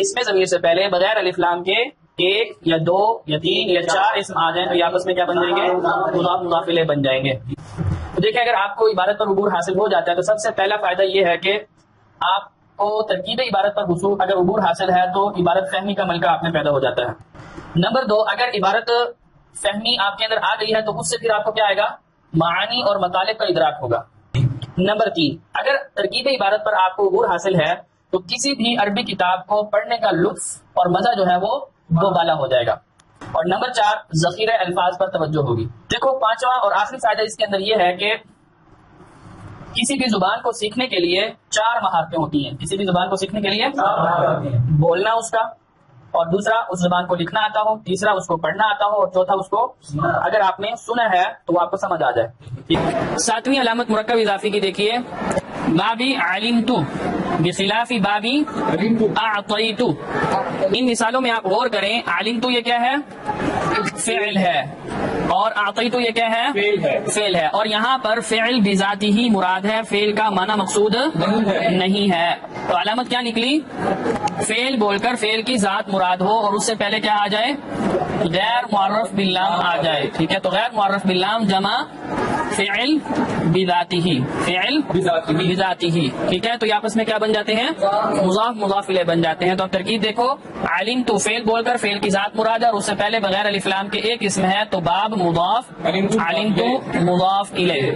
اس میں ضمیر سے پہلے بغیر الف لام کے ایک یا دو یا تین یا چار اسم آ جائیں تو یہ آپس میں کیا بن جائیں گے؟ مضاف مضاف الیہ بن جائیں گے. تو دیکھیں اگر آپ کو عبارت پر عبور حاصل ہو جاتا ہے تو سب سے پہلا فائدہ یہ ہے کہ آپ کو ترکیب عبارت پر حصول اگر عبور حاصل ہے تو عبارت فہمی کا ملکہ آپ میں پیدا ہو جاتا ہے. نمبر 2، اگر عبارت فہمی آپ کے اندر آ گئی ہے تو اس سے پھر آپ کو کیا آئے گا؟ معانی اور مطالب کا ادراک ہوگا. نمبر 3، اگر ترکیب عبارت پر آپ کو عبور حاصل ہے تو کسی بھی عربی کتاب کو پڑھنے کا لطف اور مزہ جو ہے وہ دو بالا ہو جائے گا. اور نمبر 4، ذخیرہ الفاظ پر توجہ ہوگی. دیکھو پانچواں اور آخری فائدہ اس کے اندر یہ ہے کہ کسی بھی زبان کو سیکھنے کے لیے 4 مہارتیں ہوتی ہیں. کسی بھی زبان کو سیکھنے کے لیے بولنا اس کا، اور دوسرا اس زبان کو لکھنا آتا ہو، تیسرا اس کو پڑھنا آتا ہو، اور چوتھا اس کو اگر آپ نے سنا ہے تو وہ آپ کو سمجھ آ جائے. 7ویں علامت مرکب اضافی کی دیکھیے، بابی علمت بخلاف بابی اعطیت. ان مثالوں میں آپ غور کریں. علمت یہ کیا ہے؟ فعل ہے، اور اعطیت یہ کیا ہے؟ فعل ہے. اور یہاں پر فعل بذاتی ہی مراد ہے، فعل کا معنی مقصود نہیں ہے. تو علامت کیا نکلی؟ فعل بول کر فعل کی ذات مراد ہو اور اس سے پہلے کیا آ جائے؟ غیر معرف باللام آ جائے. ٹھیک ہے، تو غیر معرف باللام جمع فعل بذاتی ہی، فعل بذاتی ہی. ٹھیک ہے، تو یہ آپس میں کیا بن جاتے ہیں؟ مضاف مضاف الیہ بن جاتے ہیں. تو اب ترکیب دیکھو، علمت فعل بول کر فعل کی ذات مراد ہے اور اس سے پہلے بغیر الف لام کے ایک اسم ہے تو باب مضاف، علمت مضاف الیہ.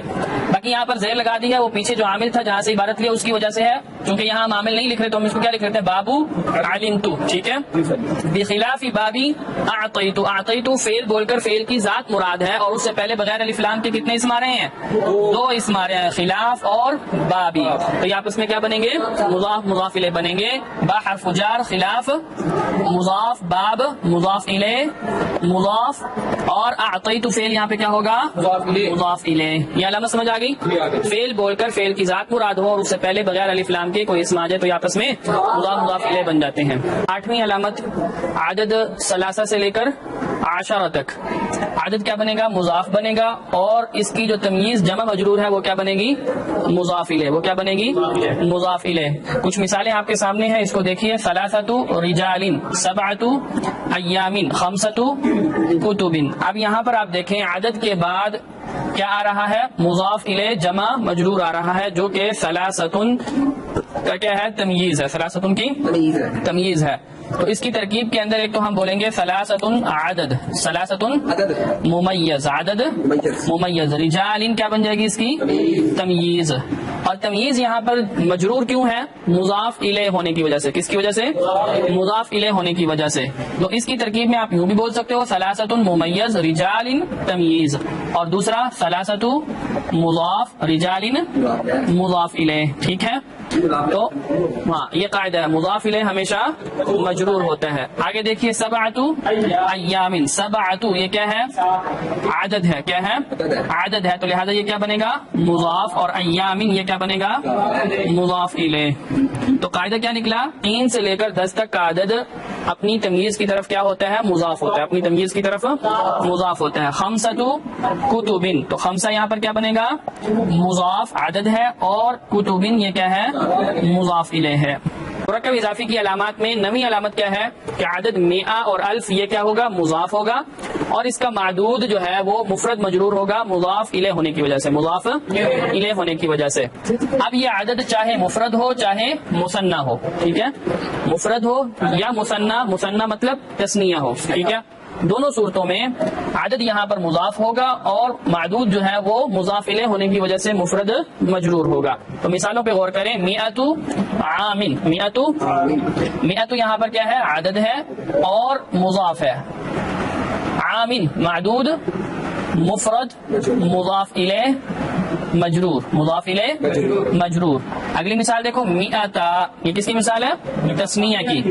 باقی یہاں پر زیر لگا دی ہے، وہ پیچھے جو عامل تھا جہاں سے عبارت لیا اس کی وجہ سے ہے، کیونکہ یہاں ہم عامل نہیں لکھ رہے تو ہم اس کو کیا لکھ رہے ہیں؟ بابو علمت. ٹھیک ہے، بخلاف بابی اعطیت. اعطیت فعل بول کر فعل کی ذات مراد ہے اور اس سے پہلے بغیر الف لام کے کتنے اسم آ رہے ہیں؟ 2 اسم آ رہے ہیں، خلاف اور بابی. تو یہ آپس میں کیا بنیں گے؟ مضاف مضاف الیہ بنیں گے. با حرف جار، خلاف مضاف، باب مضاف الیہ مضاف، اور اعطیت فعل یہاں پہ کیا ہوگا؟ مضاف الیہ. یہ علامت سمجھ آ گئی؟ فعل بول کر فعل کی ذات مراد ہو اور اس سے پہلے بغیر الف لام کے کوئی اسم آ جائے تو یہ آپس میں مضاف مضاف الیہ بن جاتے ہیں. 8ویں علامت، عدد ثلاثہ سے لے کر 10 تک. عدد کیا بنے گا؟ مضاف بنے گا، اور اس کی جو تمییز جمع مجرور ہے وہ کیا بنے گی؟ مضاف الیہ. وہ کیا بنے گی؟ مضاف الیہ. کچھ مثالیں آپ کے سامنے ہیں، اس کو دیکھیے. ثلاثۃ رجال، سبعۃ ایام، خمسۃ کتب. اب یہاں پر آپ دیکھیں عدد کے بعد کیا آ رہا ہے؟ مضاف الیہ جمع مجرور آ رہا ہے جو کہ ثلاثۃ کا کیا ہے؟ تمییز ہے. ثلاثۃ کی تمییز ہے. تو اس کی ترکیب کے اندر ایک تو ہم بولیں گے ثلاثۃ عدد، ثلاثۃ ممیز، عدد ممیز. رجال کیا بن جائے گی؟ اس کی تمییز. اور تمییز یہاں پر مجرور کیوں ہے؟ مضاف الیہ ہونے کی وجہ سے. کس کی وجہ سے؟ مضاف الیہ ہونے کی وجہ سے. تو اس کی ترکیب میں آپ یوں بھی بول سکتے ہو، ثلاثۃ ممیز رجال تمییز، اور دوسرا ثلاثۃ مضاف رجال مضاف الیہ. ٹھیک ہے، تو ہاں یہ قاعدہ ہے، مضاف الیہ ہمیشہ مجرور ہوتا ہے. آگے دیکھیے، سبعۃ ایام. سبعۃ یہ کیا ہے؟ عدد ہے. کیا ہے؟ عدد ہے. تو لہذا یہ کیا بنے گا؟ مضاف. اور ایام یہ کیا بنے گا؟ مضاف الیہ. تو قاعدہ کیا نکلا؟ 3 سے لے کر 10 تک کا عدد اپنی تمییز کی طرف کیا ہوتا ہے؟ مضاف ہوتا ہے. اپنی تمییز کی طرف مضاف ہوتا ہے. خمسۃ کتب. تو خمسہ یہاں پر کیا بنے گا؟ مضاف عدد ہے، اور کتب یہ کیا ہے؟ مضاف الیہ ہے. مرکب اضافی کی علامات میں 9ویں علامت کیا ہے؟ کہ عدد 100 اور 1000 یہ کیا ہوگا؟ مضاف ہوگا، اور اس کا معدود جو ہے وہ مفرد مجرور ہوگا مضاف الیہ ہونے کی وجہ سے. مضاف الیہ ہونے کی وجہ سے. اب یہ عدد چاہے مفرد ہو چاہے مثنی ہو. ٹھیک ہے، مفرد ہو یا مثنی، مثنی مطلب تثنیہ ہو. ٹھیک ہے، دونوں صورتوں میں عدد یہاں پر مضاف ہوگا اور معدود جو ہے وہ مضاف الیہ ہونے کی وجہ سے مفرد مجرور ہوگا. تو مثالوں پہ غور کریں. مئۃ عام، مئۃ یہاں پر کیا ہے؟ عدد ہے اور مضاف ہے. عام معدود، مفرد مضاف الیہ مجرور، مضاف الیہ مجرور. اگلی مثال دیکھو، مئتا. یہ کس کی مثال ہے؟ تثنیہ کی.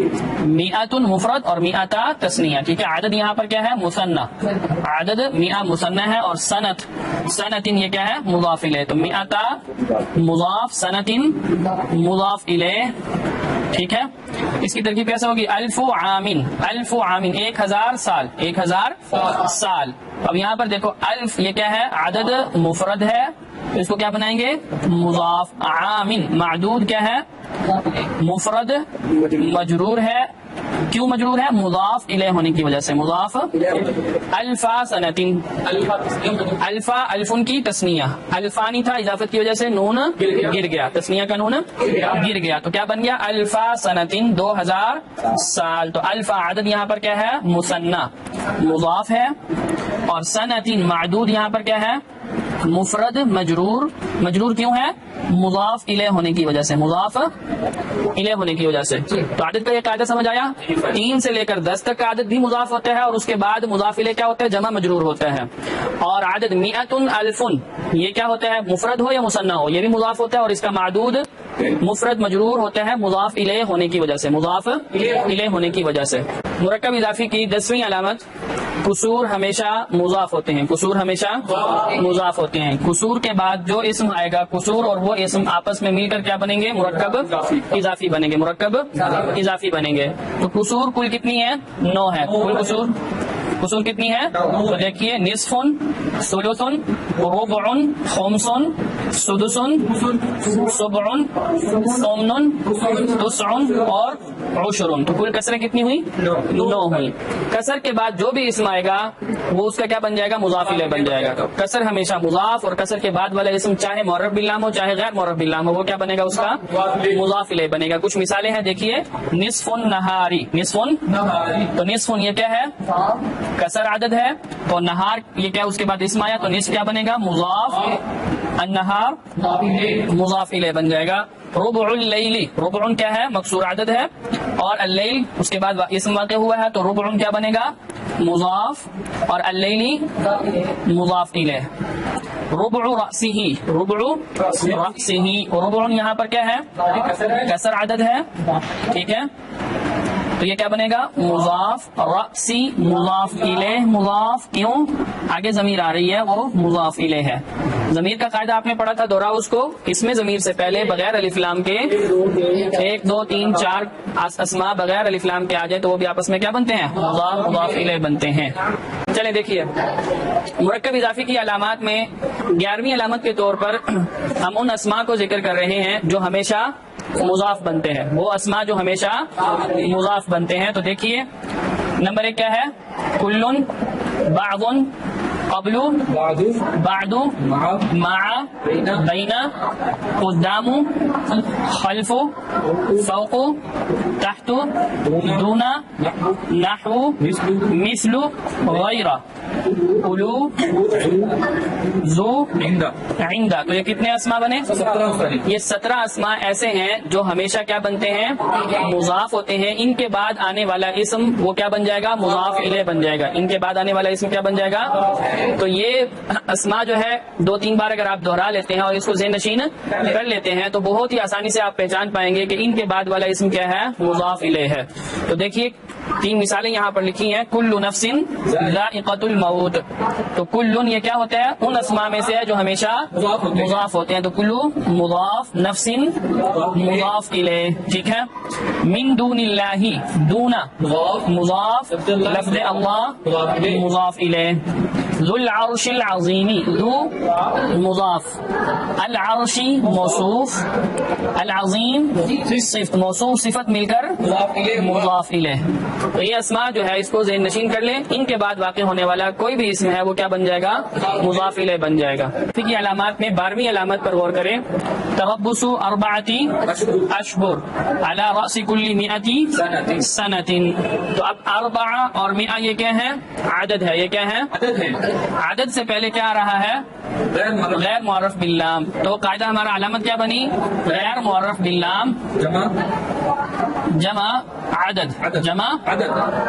مئۃ مفرد اور مئتا تثنیہ. ٹھیک ہے، عدد یہاں پر کیا ہے؟ مثنی. عدد 100 مثنی ہے، اور سنت، سنت یہ کیا ہے؟ مضاف الیہ. تو مئتا مضاف، سنت مضاف الیہ. ٹھیک ہے، اس کی ترکیب کیسے ہوگی؟ الف عام، الف عام 1000 سال، 1000 سال. اب یہاں پر دیکھو الف یہ کیا ہے؟ عدد مفرد ہے، اس کو کیا بنائیں گے؟ مضاف. عام معدود کیا ہے؟ مفرد مجرور ہے، کیوں مجرور ہے؟ مضاف الیہ ہونے کی وجہ سے. مضاف الفا سنتین، الفا الفن کی تسنیہ، الفانی تھا اضافت کی وجہ سے نون گر گیا، تسنیہ کا نون گر گیا تو کیا بن گیا؟ الفا سنتین 2000 سال. تو الفا عدد یہاں پر کیا ہے؟ مثنی مضاف ہے، اور سنتین معدود یہاں پر کیا ہے؟ مفرد مجرور. مجرور کیوں ہے؟ مضاف الیہ ہونے کی وجہ سے، مضاف الیہ ہونے کی وجہ سے. تو عدد کا یہ قاعدہ سمجھ آیا؟ 3 سے لے کر 10 تک کا عدد بھی مضاف ہوتا ہے، اور اس کے بعد مضاف الیہ کیا ہوتا ہے؟ جمع مجرور ہوتا ہے. اور عدد مئۃ الفن یہ کیا ہوتا ہے؟ مفرد ہو یا مثنی ہو یہ بھی مضاف ہوتا ہے، اور اس کا معدود مفرد مجرور ہوتا ہے مضاف الیہ ہونے کی وجہ سے، مضاف الیہ ہونے کی وجہ سے. مرکب اضافی کی 10ویں علامت، قصور ہمیشہ مضاف ہوتے ہیں. قصور ہمیشہ مضاف ہوتے ہیں. قصور کے بعد جو اسم آئے گا، قصور اور وہ اسم آپس میں مل کر کیا بنیں گے؟ مرکب اضافی بنیں گے، مرکب اضافی بنیں گے. تو قصور کل کتنی ہے؟ 9 ہے. کل قصور کتنی ہے؟ تو دیکھیے، نصف، ثلث، ربع، خمس، سدس، سبع، ثمن، تسع اور عشر. تو کل کسریں کتنی ہوئی؟ 9 ہوئی. کسر کے بعد جو بھی اسم آئے گا وہ اس کا کیا بن جائے گا؟ مضاف الیہ بن جائے گا. کسر ہمیشہ مضاف، اور کسر کے بعد والا اسم چاہے معرف باللام ہو چاہے غیر معرف باللام ہو وہ کیا بنے گا؟ اس کا مضاف الیہ بنے گا. کچھ مثالیں ہیں دیکھیے، نصف النہاری، نصف، تو نصف یہ کیا ہے؟ کسر عدد ہے. تو نہار یہ کیا اس کے بعد اسم آیا تو نصف کیا بنے گا؟ مضاف، النہار مضاف الیہ بن جائے گا. ربع اللیل، ربع کیا ہے؟ مکسور عدد ہے، اور اللیل اس کے بعد اسم واقع ہوا ہے تو ربع کیا بنے گا؟ مضاف، اور اللیل مضاف الیہ. ربع رأسہ، ربع رأسہ، ربع یہاں پر کیا ہے؟ کسر عدد ہے، ٹھیک ہے. تو یہ کیا بنے گا؟ مضاف، رأسی مضاف الیہ. مضاف کیوں؟ آگے ضمیر آ رہی ہے وہ مضاف الیہ ہے. ضمیر کا قاعدہ آپ نے پڑھا تھا، دوہراؤ اس کو. اس میں ضمیر سے پہلے بغیر الف لام کے 1 2 3 4 اسماء بغیر الف لام کے آ جائے تو وہ بھی آپس میں کیا بنتے ہیں؟ مضاف، مضاف الیہ بنتے ہیں. چلیں دیکھیے، مرکب اضافی کی علامات میں 11ویں علامت کے طور پر ہم ان اسماء کو ذکر کر رہے ہیں جو ہمیشہ مضاف بنتے ہیں. وہ اسماء جو ہمیشہ مضاف بنتے ہیں. تو دیکھیے، نمبر 1 کیا ہے؟ کلن، بعض، قبل، بعد، مع، بین، قدام، خلف، فوق، تحت، دون، نحو، مثل، غیر، اولو، ذو، عند. تو یہ کتنے اسماء بنے؟ یہ 17 اسماء ایسے ہیں جو ہمیشہ کیا بنتے ہیں؟ مضاف ہوتے ہیں. ان کے بعد آنے والا اسم وہ کیا بن جائے گا؟ مضاف الیہ بن جائے گا. ان کے بعد آنے والا اسم کیا بن جائے گا؟ تو یہ اسماء جو ہے 2-3 بار اگر آپ دہرا لیتے ہیں اور اس کو ذہن نشین کر لیتے ہیں تو بہت ہی آسانی سے آپ پہچان پائیں گے کہ ان کے بعد والا اسم کیا ہے؟ مضاف الیہ ہے. تو دیکھیے 3 مثالیں یہاں پر لکھی ہیں. کل نفس ذائقۃ الموت. تو کل یہ کیا ہوتا ہے؟ ان اسماء میں سے ہے جو ہمیشہ مضاف ہوتے ہیں. تو کلو مضاف، نفس مضاف الیہ، ٹھیک ہے. من دون اللہ، دون مضاف، لفظ اللہ مضاف الیہ. ذو العرش العظیم، ذو مضاف، العرش موصوف، العظیم موصوف صفت مل کر مضاف الیہ. تو یہ اسماء جو ہے اس کو ذہن نشین کر لیں. ان کے بعد واقع ہونے والا کوئی بھی اسم ہے وہ کیا بن جائے گا؟ مضاف الیہ بن جائے گا. کی علامات میں 12ویں علامت پر غور کریں. تربص 4 اشہر علی رأس کل 100 سنۃ. تو اب 4 اور 100 یہ کیا ہے؟ عدد ہے. یہ کیا ہے؟ عدد سے پہلے کیا آ رہا ہے؟ غیر معرف باللام. تو قاعدہ ہمارا علامت کیا بنی؟ غیر معرف باللام جمع عدد، جمع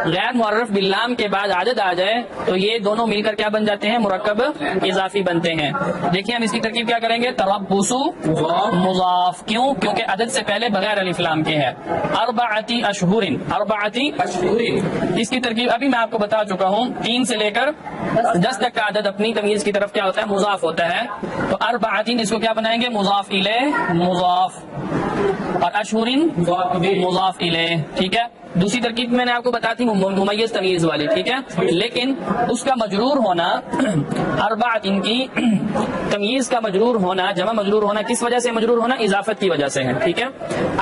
غیر معرف باللام کے بعد عدد آ جائے تو یہ دونوں مل کر کیا بن جاتے ہیں؟ مرکب اضافی بنتے ہیں. دیکھیے ہم اس کی ترکیب کیا کریں گے؟ تربص مضاف. کیوں؟ کیونکہ عدد سے پہلے بغیر الف لام کے ہے. 4 اشہر، 4 اس کی ترکیب ابھی میں آپ کو بتا چکا ہوں. 3 سے لے کر 10 تک کا عدد اپنی تمیز کی طرف کیا ہوتا ہے؟ مضاف ہوتا ہے. تو 4 اس کو کیا بنائیں گے؟ مضاف الیہ، مضاف. اور اشہرن مضاف الیہ. ٹھیک ہے. دوسری ترکیب میں نے آپ کو بتائی تھی ممیز تمیز والی. ٹھیک ہے. لیکن اس کا مجرور ہونا اربعۃ کی تمیز کا مجرور ہونا جمع مجرور ہونا کس وجہ سے مجرور ہونا؟ اضافت کی وجہ سے ہے. ٹھیک ہے.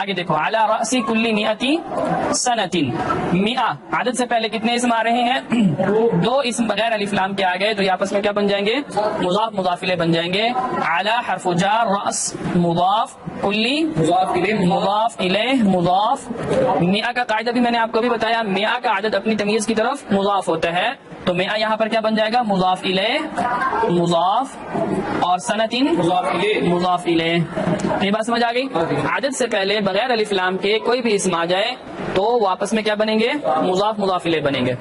آگے دیکھو علی رأس کل مئۃ سنۃ. مئہ عدد سے پہلے کتنے اسم آ رہے ہیں؟ 2 اسم بغیر الف لام کے آ گئے تو یہ آپس میں کیا بن جائیں گے؟ مضاف مضاف الیہ بن جائیں گے. علی حرف جار، رأس مضاف، کلی مضاف الیہ مضاف. مئہ کا قاعدہ بھی میں نے آپ کو بھی بتایا، مئہ کا عدد اپنی تمیز کی طرف مضاف ہوتا ہے تو مئہ یہاں پر کیا بن جائے گا؟ مضاف الیہ مضاف اور سنتین مضاف الیہ. یہ بات سمجھ آ گئی؟ عدد سے پہلے بغیر الف لام کے کوئی بھی اسم آ جائے تو واپس میں کیا بنیں گے؟ مضاف مضاف الیہ بنیں گے.